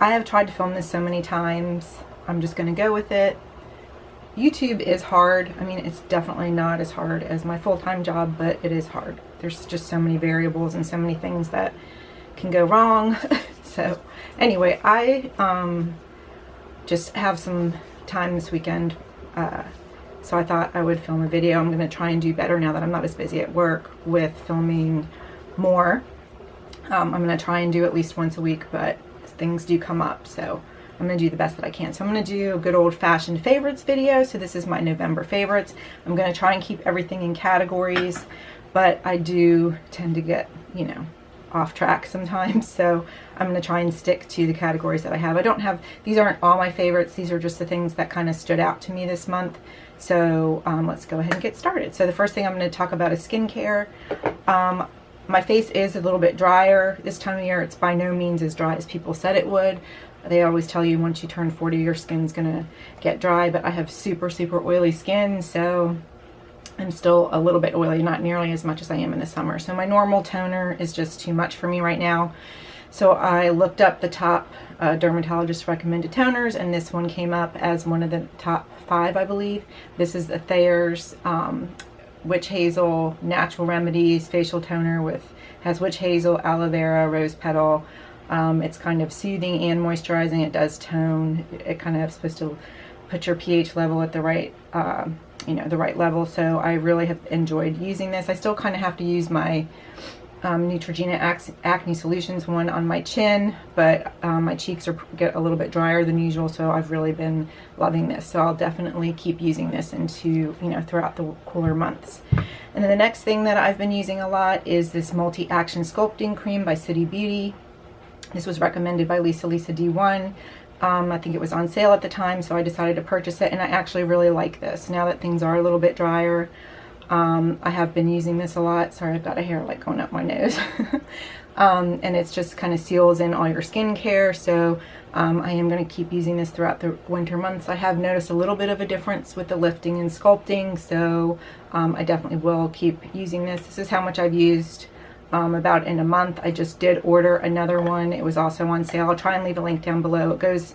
I have tried to film this so many times. I'm just going to go with it. YouTube is hard. I mean, it's definitely not as hard as my full-time job, but it is hard. There's just so many variables and so many things that can go wrong. So anyway, I just have some time this weekend, so I thought I would film a video. I'm going to try and do better now that I'm not as busy at work with filming more. I'm going to try and do at least once a week, but things do come up, so I'm going to do the best that I can. So I'm going to do a good old-fashioned favorites video. So this is my November favorites. I'm going to try and keep everything in categories, but I do tend to get, you know, off track sometimes. So I'm going to try and stick to the categories that I have. I don't have, these aren't all my favorites. These are just the things that kind of stood out to me this month. So let's go ahead and get started. So the first thing I'm going to talk about is skincare. My face is a little bit drier this time of year. It's by no means as dry as people said it would. They always tell you once you turn 40 your skin's gonna get dry, but I have super oily skin, so I'm still a little bit oily, not nearly as much as I am in the summer. So my normal toner is just too much for me right now. So I looked up the top dermatologist recommended toners, and this one came up as one of the top 5, I believe. This is the Thayer's Witch Hazel Natural Remedies Facial Toner has witch hazel, aloe vera, rose petal. It's kind of soothing and moisturizing. It does tone. It kind of supposed to put your pH level at the right, you know, the right level. So I really have enjoyed using this. I still kind of have to use my Neutrogena Acne Solutions one on my chin, but my cheeks get a little bit drier than usual, so I've really been loving this. So I'll definitely keep using this into, you know, throughout the cooler months. And then the next thing that I've been using a lot is this Multi-Action Sculpting Cream by City Beauty. This was recommended by Lisa D1. I think it was on sale at the time, so I decided to purchase it, and I actually really like this. Now that things are a little bit drier, I have been using this a lot. Sorry, I've got a hair like going up my nose. And it's just kind of seals in all your skincare, so I am going to keep using this throughout the winter months. I have noticed a little bit of a difference with the lifting and sculpting, so I definitely will keep using this. This is how much I've used about in a month. I just did order another one. It was also on sale. I'll try and leave a link down below. It goes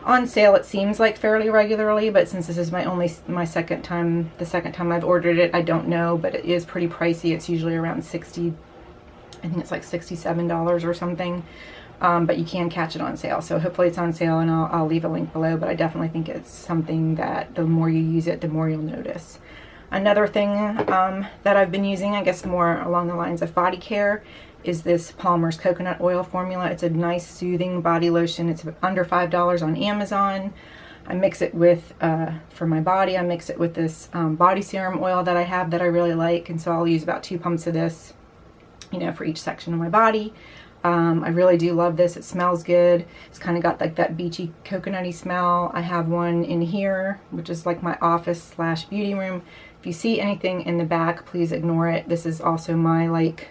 on sale, it seems like, fairly regularly, but since this is my second time, the second time I've ordered it, I don't know, but it is pretty pricey. It's usually around 60, I think it's like $67 or something, but you can catch it on sale. So hopefully it's on sale, and I'll leave a link below, but I definitely think it's something that the more you use it, the more you'll notice. Another thing that I've been using, I guess more along the lines of body care, is this Palmer's Coconut Oil Formula. It's a nice soothing body lotion. It's under $5 on Amazon. I mix it with, for my body, I mix it with this body serum oil that I have that I really like, and so I'll use about 2 pumps of this, you know, for each section of my body. I really do love this. It smells good. It's kind of got like that beachy coconutty smell. I have one in here, which is like my office / beauty room. If you see anything in the back, please ignore it. This is also my like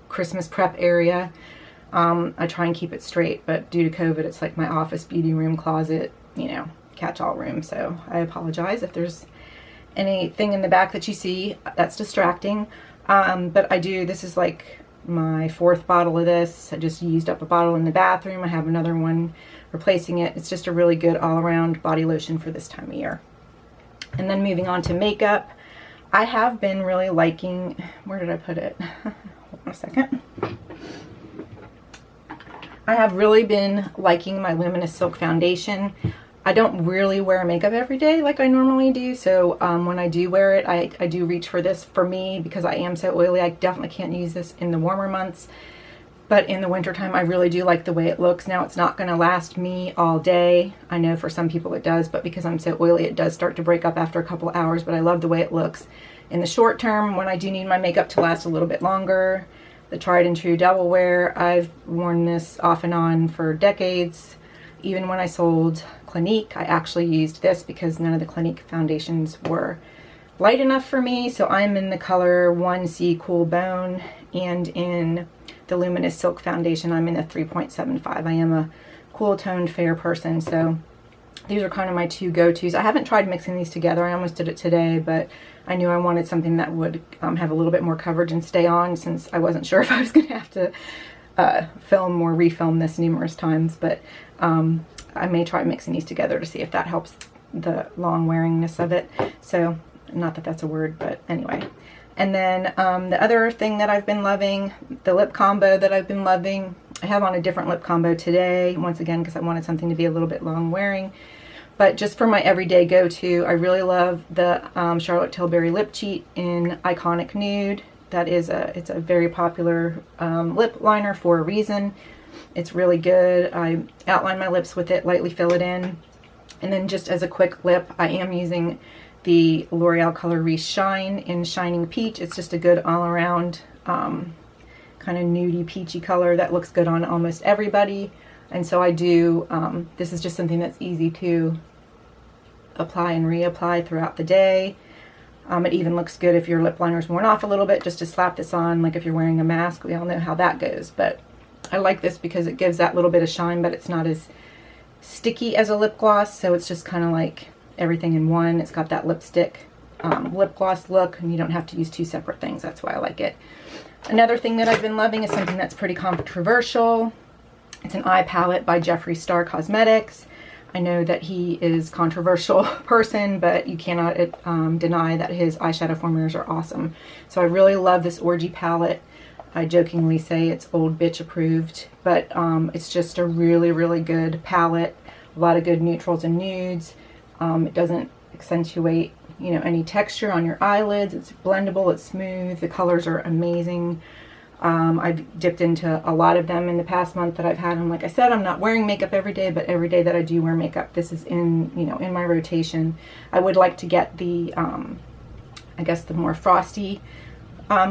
Christmas prep area. I try and keep it straight, but due to COVID, it's like my office, beauty room, closet, you know, catch-all room. So I apologize if there's anything in the back that you see that's distracting. But I do, this is like my 4th bottle of this. I just used up a bottle in the bathroom. I have another one replacing it. It's just a really good all-around body lotion for this time of year. And then moving on to makeup, I have been really liking, where did I put it? Hold on a second. I have really been liking my Luminous Silk Foundation. I don't really wear makeup every day like I normally do, so when I do wear it, I do reach for this. For me, because I am so oily, I definitely can't use this in the warmer months. But in the wintertime, I really do like the way it looks. Now, it's not going to last me all day. I know for some people it does, but because I'm so oily, it does start to break up after a couple hours, but I love the way it looks. In the short term, when I do need my makeup to last a little bit longer, the tried and true Double Wear, I've worn this off and on for decades. Even when I sold Clinique, I actually used this because none of the Clinique foundations were light enough for me. So I'm in the color 1C Cool Bone, and in the Luminous Silk Foundation, I'm in a 3.75. I am a cool toned fair person, so these are kind of my 2 go-tos. I haven't tried mixing these together. I almost did it today, but I knew I wanted something that would have a little bit more coverage and stay on, since I wasn't sure if I was going to have to film or refilm this numerous times, but I may try mixing these together to see if that helps the long wearingness of it. So, not that that's a word, but anyway. And then the other thing that I've been loving, the lip combo that I've been loving, I have on a different lip combo today, once again, because I wanted something to be a little bit long wearing. But just for my everyday go-to, I really love the Charlotte Tilbury Lip Cheat in Iconic Nude. That is it's a very popular lip liner for a reason. It's really good. I outline my lips with it, lightly fill it in. And then just as a quick lip, I am using the L'Oreal color Riche Shine in Shining Peach. It's just a good all-around kind of nudie peachy color that looks good on almost everybody. And so I do, this is just something that's easy to apply and reapply throughout the day. It even looks good if your lip liner's worn off a little bit, just to slap this on, like if you're wearing a mask. We all know how that goes, but I like this because it gives that little bit of shine, but it's not as sticky as a lip gloss, so it's just kind of like everything in one. It's got that lipstick lip gloss look, and you don't have to use two separate things. That's why I like it. Another thing that I've been loving is something that's pretty controversial. It's an eye palette by Jeffree Star Cosmetics. I know that he is a controversial person, but you cannot deny that his eyeshadow formulas are awesome. So I really love this Orgy palette. I jokingly say it's old bitch approved, but it's just a really, really good palette. A lot of good neutrals and nudes. It doesn't accentuate, you know, any texture on your eyelids. It's blendable, it's smooth, the colors are amazing. I've dipped into a lot of them in the past month that I've had them. Like I said, I'm not wearing makeup every day, but every day that I do wear makeup, this is in, you know, in my rotation. I would like to get the, I guess the more frosty,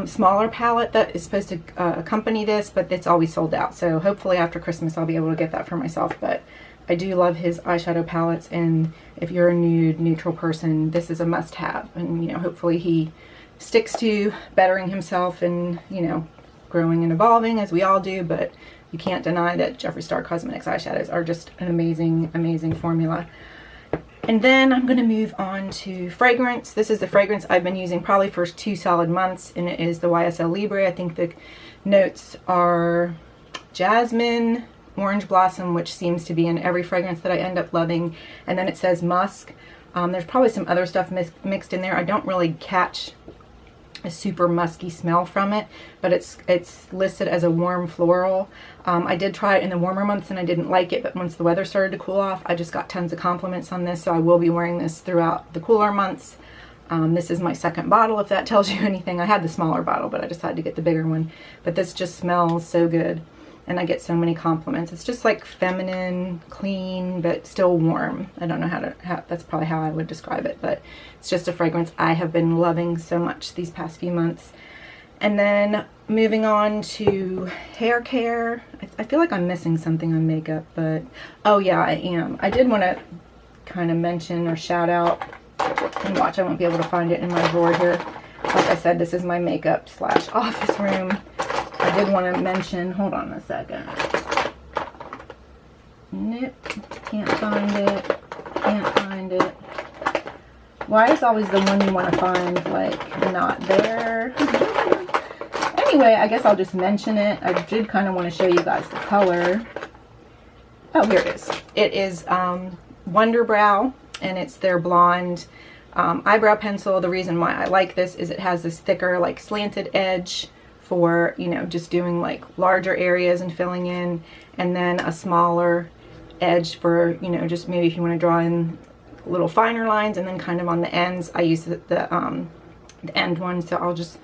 smaller palette that is supposed to accompany this, but it's always sold out. So hopefully after Christmas I'll be able to get that for myself. But I do love his eyeshadow palettes, and if you're a nude, neutral person, this is a must-have. And, you know, hopefully he sticks to bettering himself and, you know, growing and evolving as we all do, but you can't deny that Jeffree Star Cosmetics eyeshadows are just an amazing, amazing formula. And then I'm going to move on to fragrance. This is the fragrance I've been using probably for 2 solid months, and it is the YSL Libre. I think the notes are jasmine, orange blossom, which seems to be in every fragrance that I end up loving, and then it says musk. There's probably some other stuff mixed in there. I don't really catch a super musky smell from it, but it's listed as a warm floral. I did try it in the warmer months and I didn't like it, but once the weather started to cool off, I just got tons of compliments on this, so I will be wearing this throughout the cooler months. This is my second bottle, if that tells you anything. I had the smaller bottle, but I decided to get the bigger one. But this just smells so good, and I get so many compliments. It's just like feminine, clean, but still warm. I don't know that's probably how I would describe it, but it's just a fragrance I have been loving so much these past few months. And then moving on to hair care. I feel like I'm missing something on makeup, but oh yeah, I am. I did want to kind of mention or shout out, and watch, I won't be able to find it in my drawer here. Like I said, this is my makeup / office room. I did want to mention, hold on a second. Nope, can't find it. Can't find it. Why is always the one you want to find, like, not there? Anyway, I guess I'll just mention it. I did kind of want to show you guys the color. Oh, here it is. It is Wunderbrow, and it's their blonde eyebrow pencil. The reason why I like this is it has this thicker, like, slanted edge for, you know, just doing like larger areas and filling in, and then a smaller edge for, you know, just maybe if you want to draw in little finer lines, and then kind of on the ends I use the end one. So I'll just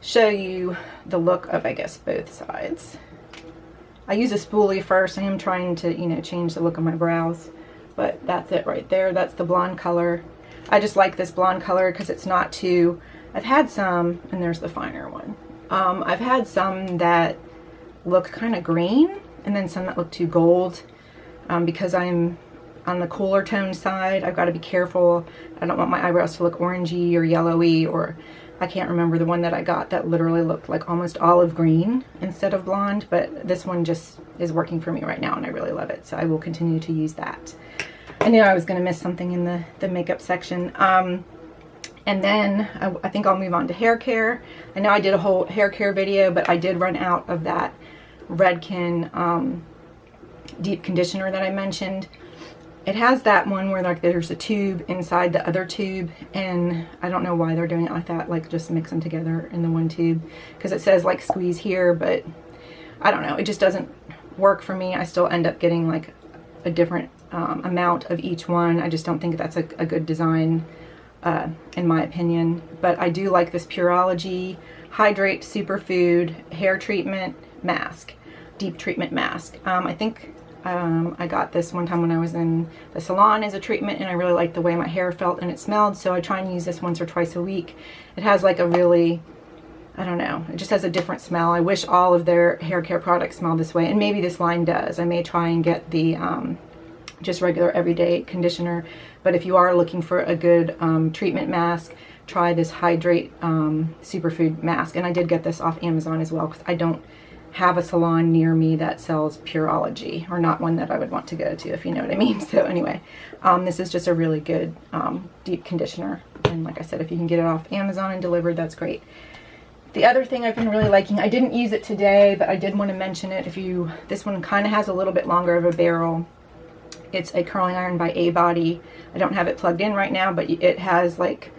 show you the look of, I guess, both sides. I use a spoolie first. I am trying to, you know, change the look of my brows, but that's it right there. That's the blonde color. I just like this blonde color because it's not too, I've had some, and there's the finer one. I've had some that look kind of green, and then some that look too gold. Because I'm on the cooler tone side, I've got to be careful. I don't want my eyebrows to look orangey or yellowy, or I can't remember the one that I got that literally looked like almost olive green instead of blonde, but this one just is working for me right now, and I really love it, so I will continue to use that. I knew I was going to miss something in the makeup section. And then I think I'll move on to hair care. I know I did a whole hair care video, but I did run out of that Redken deep conditioner that I mentioned. It has that one where like there's a tube inside the other tube, and I don't know why they're doing it like that, like just mix them together in the one tube, because it says like squeeze here, but I don't know, it just doesn't work for me. I still end up getting like a different amount of each one. I just don't think that's a good design in my opinion. But I do like this Pureology Hydrate Superfood Hair Treatment Mask, Deep Treatment Mask. I think I got this one time when I was in the salon as a treatment, and I really liked the way my hair felt and it smelled, so I try and use this once or twice a week. It has like a really, I don't know, it just has a different smell. I wish all of their hair care products smell this way, and maybe this line does. I may try and get the just regular everyday conditioner, but if you are looking for a good treatment mask, try this Hydrate Superfood Mask. And I did get this off Amazon as well, because I don't have a salon near me that sells Pureology, or not one that I would want to go to, if you know what I mean. So anyway, this is just a really good deep conditioner, and like I said, if you can get it off Amazon and delivered, that's great. The other thing I've been really liking, I didn't use it today, but I did want to mention it. This one kind of has a little bit longer of a barrel. It's a curling iron by A-Body. I don't have it plugged in right now, but it has like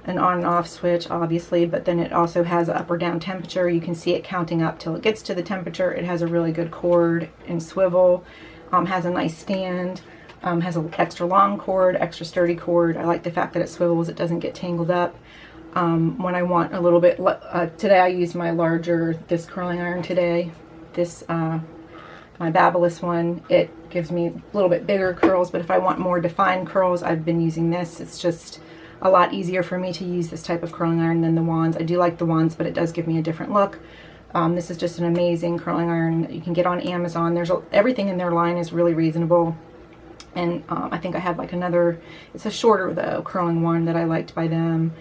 an on and off switch, obviously, but then it also has an up or down temperature. You can see it counting up till it gets to the temperature. It has a really good cord and swivel, has a nice stand, has an extra long cord, extra sturdy cord. I like the fact that it swivels, it doesn't get tangled up. When I want a little bit, today I used my larger, this curling iron today, this, my Babyliss one. It gives me a little bit bigger curls, but if I want more defined curls, I've been using this. It's just a lot easier for me to use this type of curling iron than the wands. I do like the wands, but it does give me a different look. This is just an amazing curling iron that you can get on Amazon. Everything in their line is really reasonable. And I think I had like another, it's a shorter though, curling one that I liked by them.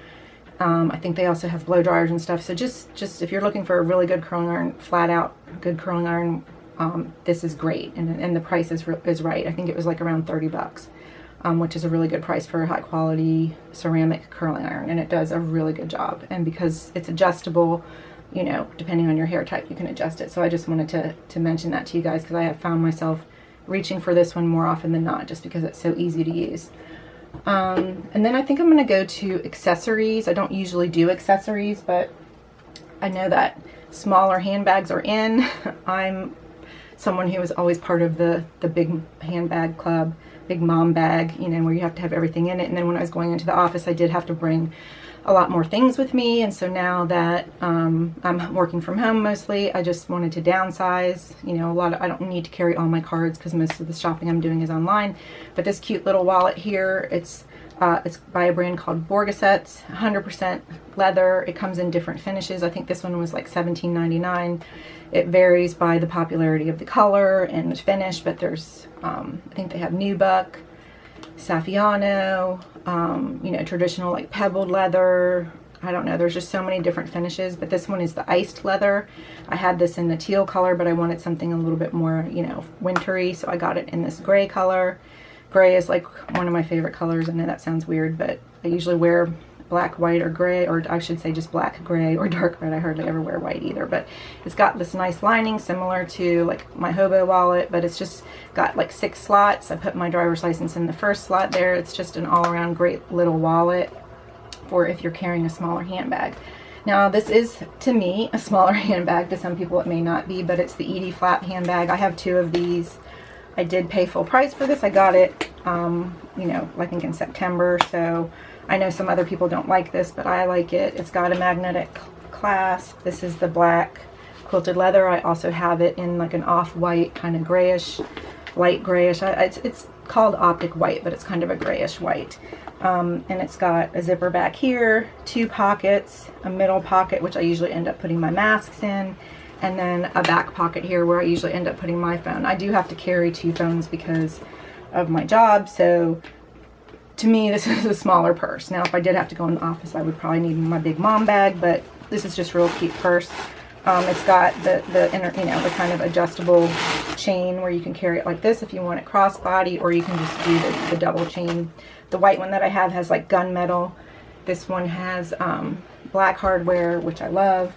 I think they also have blow dryers and stuff. So just if you're looking for a really good curling iron, flat out good curling iron, this is great. And the price is right. I think it was like around 30 bucks. Which is a really good price for a high quality ceramic curling iron, and it does a really good job. And because it's adjustable, you know, depending on your hair type, you can adjust it. So I just wanted to mention that to you guys, because I have found myself reaching for this one more often than not, just because it's so easy to use. And then I think I'm going to go to accessories. I don't usually do accessories, but I know that smaller handbags are in. I'm someone who was always part of the big handbag club, big mom bag, you know, where you have to have everything in it. And then when I was going into the office, I did have to bring a lot more things with me. And so now that I'm working from home mostly, I just wanted to downsize. You know, I don't need to carry all my cards, because most of the shopping I'm doing is online. But this cute little wallet here, it's by a brand called Borgesets, 100% leather. It comes in different finishes. I think this one was like $17.99. It varies by the popularity of the color and the finish, but there's, I think they have Nubuck, Saffiano, you know, traditional like pebbled leather. I don't know, there's just so many different finishes, but this one is the iced leather. I had this in the teal color, but I wanted something a little bit more, you know, wintry, so I got it in this gray color. Gray is like one of my favorite colors. I know that sounds weird, but I usually wear black, white, or gray, or I should say just black, gray, or dark red. I hardly ever wear white either, but it's got this nice lining similar to like my hobo wallet, but it's just got like 6 slots. I put my driver's license in the first slot there. It's just an all-around great little wallet for if you're carrying a smaller handbag. Now this is, to me, a smaller handbag. To some people it may not be, but it's the Edie flap handbag. I have 2 of these. I did pay full price for this. I got it, you know, I think in September, so I know some other people don't like this, but I like it. It's got a magnetic clasp. This is the black quilted leather. I also have it in like an off-white, kind of grayish, light grayish. It's called optic white, but it's kind of a grayish white. And it's got a zipper back here, 2 pockets, a middle pocket, which I usually end up putting my masks in, and then a back pocket here where I usually end up putting my phone. I do have to carry 2 phones because of my job, so to me this is a smaller purse. Now if I did have to go in the office, I would probably need my big mom bag, but this is just a real cute purse. It's got the inner, you know, the kind of adjustable chain where you can carry it like this if you want it crossbody, or you can just do the double chain. The white one that I have has like gunmetal. This one has black hardware, which I love.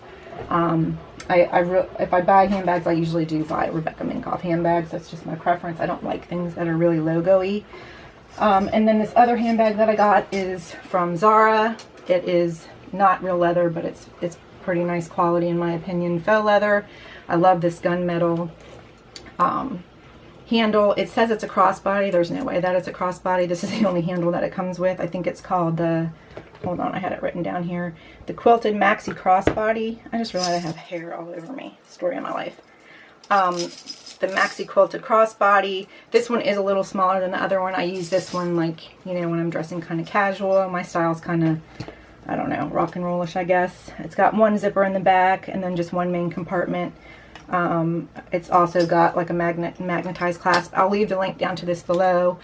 if I buy handbags, I usually do buy Rebecca Minkoff handbags. That's just my preference. I don't like things that are really logo-y. And then this other handbag that I got is from Zara. It is not real leather, but it's pretty nice quality in my opinion. Faux leather. I love this gunmetal handle. It says it's a crossbody. There's no way that it's a crossbody. This is the only handle that it comes with. I think it's called the, hold on, I had it written down here, the Quilted Maxi Crossbody. I just realized I have hair all over me. Story of my life. The Maxi Quilted Crossbody. This one is a little smaller than the other one. I use this one like, you know, when I'm dressing kind of casual. My style's kind of, I don't know, rock and rollish, I guess. It's got one zipper in the back and then just one main compartment. It's also got like a magnetized clasp. I'll leave the link down to this below.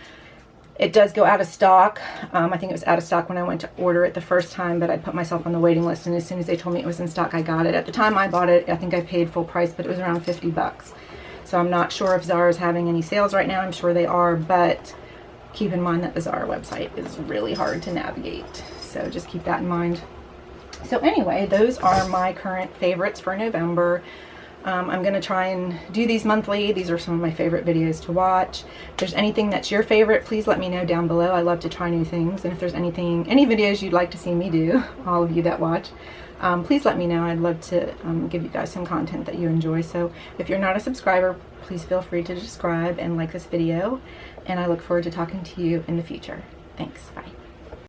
It does go out of stock. I think it was out of stock when I went to order it the first time, but I put myself on the waiting list, and as soon as they told me it was in stock, I got it. At the time I bought it, I think I paid full price, but it was around 50 bucks. So I'm not sure if Zara's having any sales right now. I'm sure they are, but keep in mind that the Zara website is really hard to navigate. So just keep that in mind. So anyway, those are my current favorites for November. I'm going to try and do these monthly. These are some of my favorite videos to watch. If there's anything that's your favorite, please let me know down below. I love to try new things. And if there's anything, any videos you'd like to see me do, all of you that watch, please let me know. I'd love to give you guys some content that you enjoy. So if you're not a subscriber, please feel free to subscribe and like this video. And I look forward to talking to you in the future. Thanks. Bye.